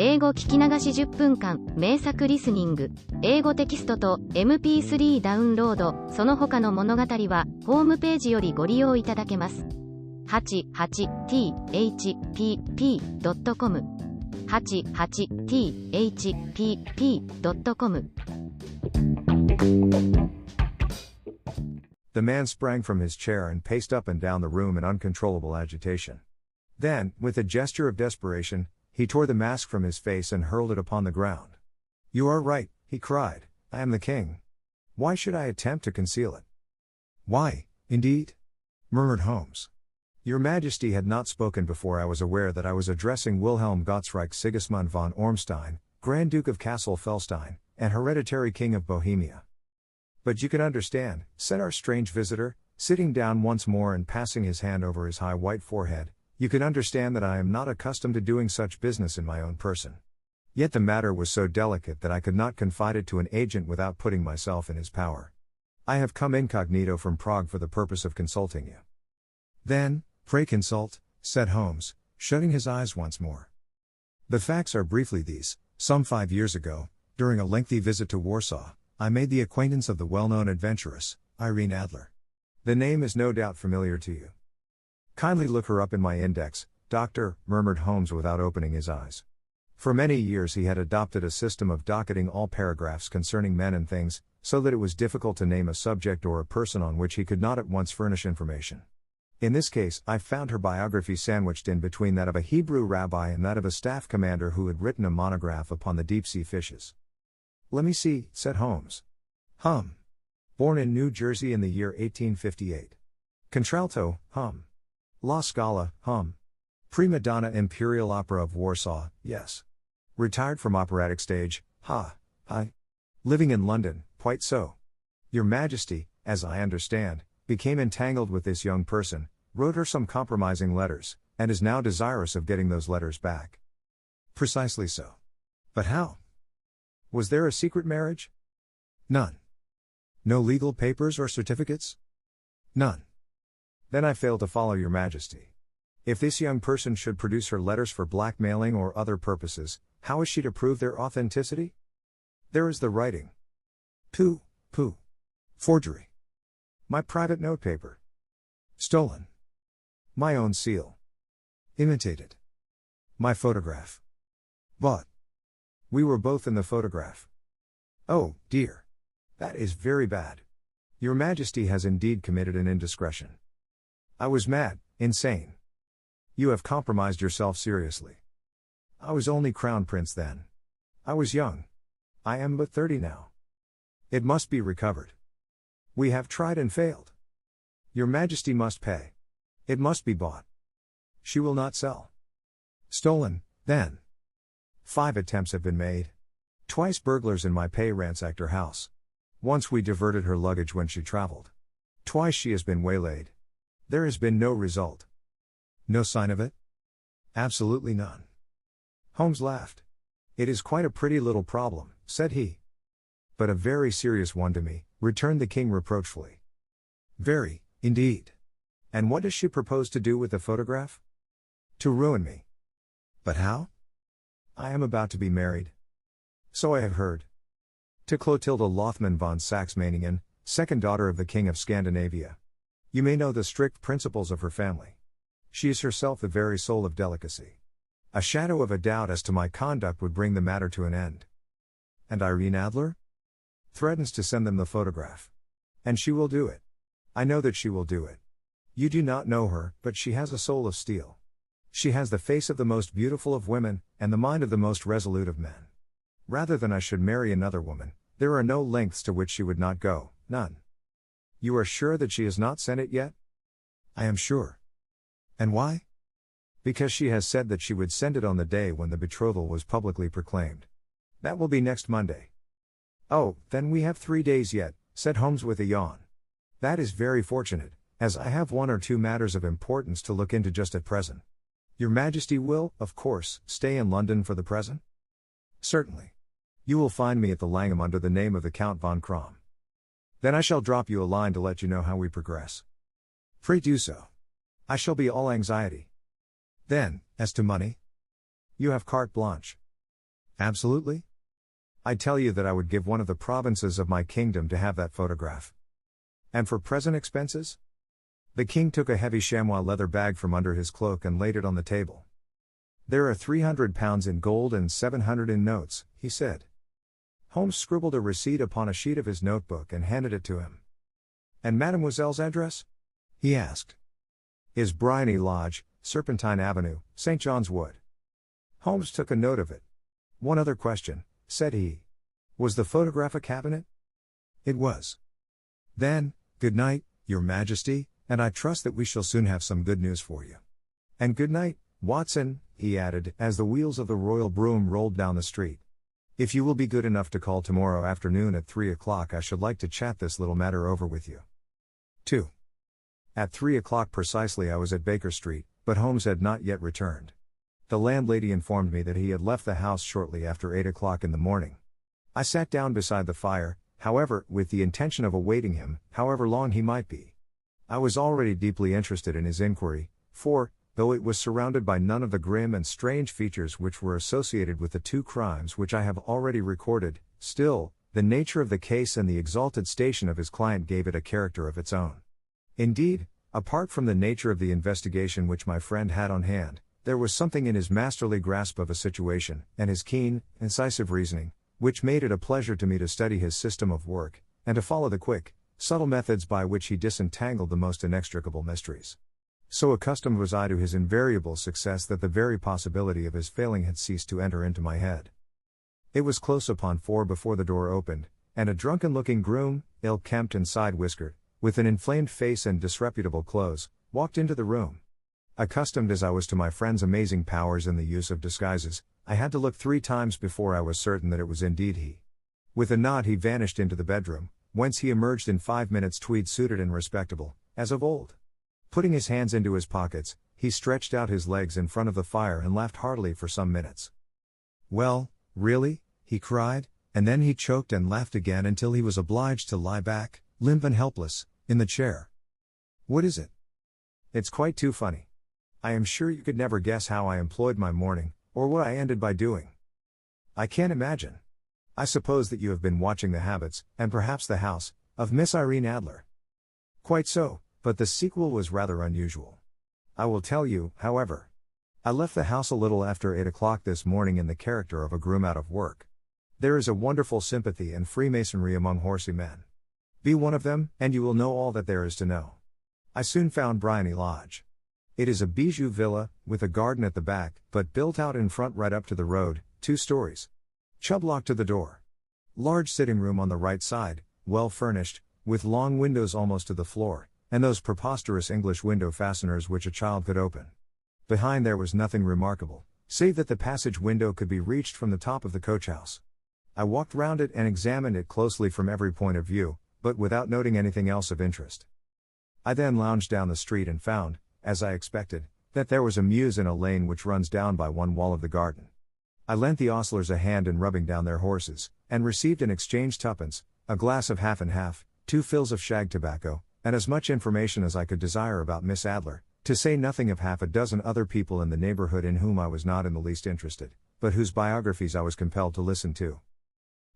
英語聞き流し10分間、名作リスニング、英語テキストと MP3 ダウンロード、その他の物語は、ホームページよりご利用いただけます。88thpp.com 88thpp.com The man sprang from his chair and paced up and down the room in uncontrollable agitation. Then, with a gesture of desperation, he tore the mask from his face and hurled it upon the ground. "You are right," he cried, "I am the king. Why should I attempt to conceal it?" "Why, indeed?" murmured Holmes. "Your Majesty had not spoken before I was aware that I was addressing Wilhelm Gottsreich Sigismund von Ormstein, Grand Duke of Kassel-Felstein, and hereditary King of Bohemia. But you can understand," said our strange visitor, sitting down once more and passing his hand over his high white forehead, "you can understand that I am not accustomed to doing such business in my own person. Yet the matter was so delicate that I could not confide it to an agent without putting myself in his power. I have come incognito from Prague for the purpose of consulting you." "Then, pray consult," said Holmes, shutting his eyes once more. "The facts are briefly these. Some 5 years ago, during a lengthy visit to Warsaw, I made the acquaintance of the well-known adventuress, Irene Adler. The name is no doubt familiar to you." "Kindly look her up in my index, Doctor," murmured Holmes without opening his eyes. For many years he had adopted a system of docketing all paragraphs concerning men and things, so that it was difficult to name a subject or a person on which he could not at once furnish information. In this case, I found her biography sandwiched in between that of a Hebrew rabbi and that of a staff commander who had written a monograph upon the deep-sea fishes. "Let me see," said Holmes. Born in New Jersey in the year 1858. Contralto, La Scala, Prima donna Imperial Opera of Warsaw, yes. Retired from operatic stage, Living in London, quite so. Your Majesty, as I understand, became entangled with this young person, wrote her some compromising letters, and is now desirous of getting those letters back." "Precisely so. But how? Was there a secret marriage?" "None." "No legal papers or certificates?" "None." "Then I fail to follow your Majesty. If this young person should produce her letters for blackmailing or other purposes, how is she to prove their authenticity?" "There is the writing." Pooh. Forgery." "My private notepaper." "Stolen." "My own seal." "Imitated." "My photograph." "Bought." "We were both in the photograph." "Oh, dear. That is very bad. Your Majesty has indeed committed an indiscretion." "I was mad, insane." "You have compromised yourself seriously." "I was only Crown Prince then. I was young. I am but 30 now. It must be recovered." "We have tried and failed." "Your Majesty must pay. It must be bought." "She will not sell." "Stolen, then." 5 attempts have been made. Twice burglars in my pay ransacked her house. Once we diverted her luggage when she traveled. Twice she has been waylaid. There has been no result." "No sign of it?" "Absolutely none." Holmes laughed. "It is quite a pretty little problem," said he. "But a very serious one to me," returned the king reproachfully. "Very, indeed. And what does she propose to do with the photograph?" "To ruin me." "But how?" "I am about to be married." "So I have heard." "To Clotilda Lothman von Saxe-Meiningen, second daughter of the King of Scandinavia. You may know the strict principles of her family. She is herself the very soul of delicacy. A shadow of a doubt as to my conduct would bring the matter to an end." "And Irene Adler?" "Threatens to send them the photograph. And she will do it. I know that she will do it. You do not know her, but she has a soul of steel. She has the face of the most beautiful of women, and the mind of the most resolute of men. Rather than I should marry another woman, there are no lengths to which she would not go, none." "You are sure that she has not sent it yet?" "I am sure." "And why?" "Because she has said that she would send it on the day when the betrothal was publicly proclaimed. That will be next Monday." "Oh, then we have 3 days yet," said Holmes with a yawn. "That is very fortunate, as I have 1 or 2 matters of importance to look into just at present. Your Majesty will, of course, stay in London for the present?" "Certainly. You will find me at the Langham under the name of the Count von Krom. Then I shall drop you a line to let you know how we progress." "Pray do so. I shall be all anxiety." "Then, as to money?" "You have carte blanche." Absolutely? I tell you that I would give one of the provinces of my kingdom to have that photograph. And for present expenses? The king took a heavy chamois leather bag from under his cloak and laid it on the table. There are 300 pounds in gold and 700 in notes, he said. Holmes scribbled a receipt upon a sheet of his notebook and handed it to him. And Mademoiselle's address? He asked. Is Bryony Lodge, Serpentine Avenue, St. John's Wood. Holmes took a note of it. One other question, said he. Was the photograph a cabinet? It was. Then, good night, Your Majesty, and I trust that we shall soon have some good news for you. And good night, Watson, he added, as the wheels of the royal brougham rolled down the street. If you will be good enough to call tomorrow afternoon at 3 o'clock, I should like to chat this little matter over with you. 2. At 3 o'clock precisely I was at Baker Street, but Holmes had not yet returned. The landlady informed me that he had left the house shortly after 8 o'clock in the morning. I sat down beside the fire, however, with the intention of awaiting him, however long he might be. I was already deeply interested in his inquiry, for, though it was surrounded by none of the grim and strange features which were associated with the two crimes which I have already recorded, still, the nature of the case and the exalted station of his client gave it a character of its own. Indeed, apart from the nature of the investigation which my friend had on hand, there was something in his masterly grasp of a situation, and his keen, incisive reasoning, which made it a pleasure to me to study his system of work, and to follow the quick, subtle methods by which he disentangled the most inextricable mysteries. So accustomed was I to his invariable success that the very possibility of his failing had ceased to enter into my head. It was close upon 4 before the door opened, and a drunken-looking groom, ill-kempt and side-whiskered, with an inflamed face and disreputable clothes, walked into the room. Accustomed as I was to my friend's amazing powers in the use of disguises, I had to look 3 times before I was certain that it was indeed he. With a nod he vanished into the bedroom, whence he emerged in 5 minutes tweed-suited and respectable, as of old. Putting his hands into his pockets, he stretched out his legs in front of the fire and laughed heartily for some minutes. Well, really? He cried, and then he choked and laughed again until he was obliged to lie back, limp and helpless, in the chair. What is it? It's quite too funny. I am sure you could never guess how I employed my morning, or what I ended by doing. I can't imagine. I suppose that you have been watching the habits, and perhaps the house, of Miss Irene Adler. Quite so, but the sequel was rather unusual. I will tell you, however. I left the house a little after 8 o'clock this morning in the character of a groom out of work. There is a wonderful sympathy and freemasonry among horsey men. Be one of them, and you will know all that there is to know. I soon found Bryony Lodge. It is a bijou villa, with a garden at the back, but built out in front right up to the road, 2 stories. Chubb locked to the door. Large sitting room on the right side, well furnished, with long windows almost to the floor, and those preposterous English window fasteners which a child could open. Behind there was nothing remarkable, save that the passage window could be reached from the top of the coach house. I walked round it and examined it closely from every point of view, but without noting anything else of interest. I then lounged down the street and found, as I expected, that there was a mews in a lane which runs down by one wall of the garden. I lent the ostlers a hand in rubbing down their horses, and received in exchange 2pence, a glass of half and half, 2 fills of shag tobacco, and as much information as I could desire about Miss Adler, to say nothing of half a dozen other people in the neighborhood in whom I was not in the least interested, but whose biographies I was compelled to listen to.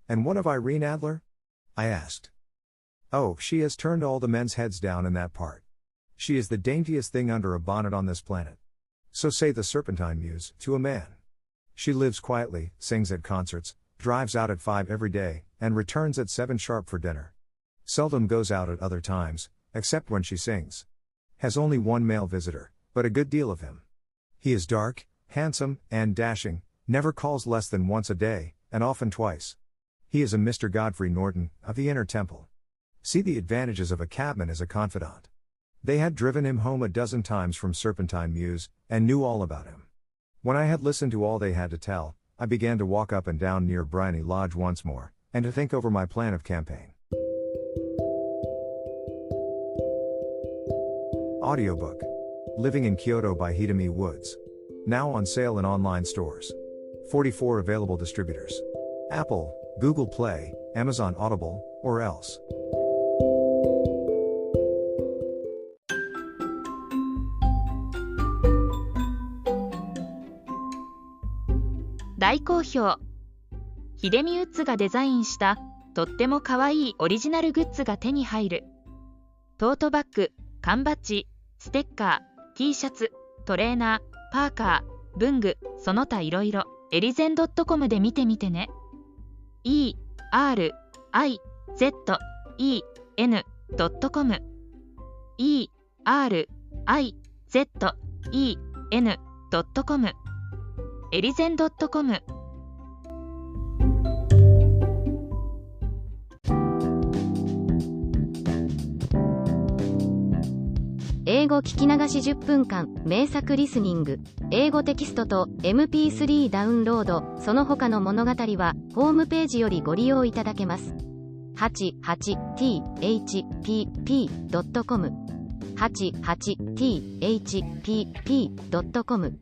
And what of Irene Adler? I asked. Oh, she has turned all the men's heads down in that part. She is the daintiest thing under a bonnet on this planet. So say the Serpentine Muse, to a man. She lives quietly, sings at concerts, drives out at 5 every day, and returns at 7 sharp for dinner. Seldom goes out at other times, except when she sings. Has only 1 male visitor, but a good deal of him. He is dark, handsome, and dashing, never calls less than once a day, and often twice. He is a Mr. Godfrey Norton, of the Inner Temple. See the advantages of a cabman as a confidant. They had driven him home a dozen times from Serpentine Mews, and knew all about him. When I had listened to all they had to tell, I began to walk up and down near Bryony Lodge once more, and to think over my plan of campaign. Audiobook. Living in Kyoto by Hidemi Woods. Now on sale in online stores. 44 available distributors. Apple, Google Play, Amazon Audible, or else. 大好評。秀美ウッズがデザインしたとってもかわいいオリジナルグッズが手に入る。トートバッグ、缶バッジ、ステッカー、T シャツ、トレーナー、パーカー、文具、その他いろいろ、エリゼン .com で見てみてね。erizen.com erizen.com エリゼン .com。 英語聞き流し10分間名作リスニング。英語テキストと MP3 ダウンロード、その他の物語はホームページよりご利用いただけます。88thpp.com 88thpp.com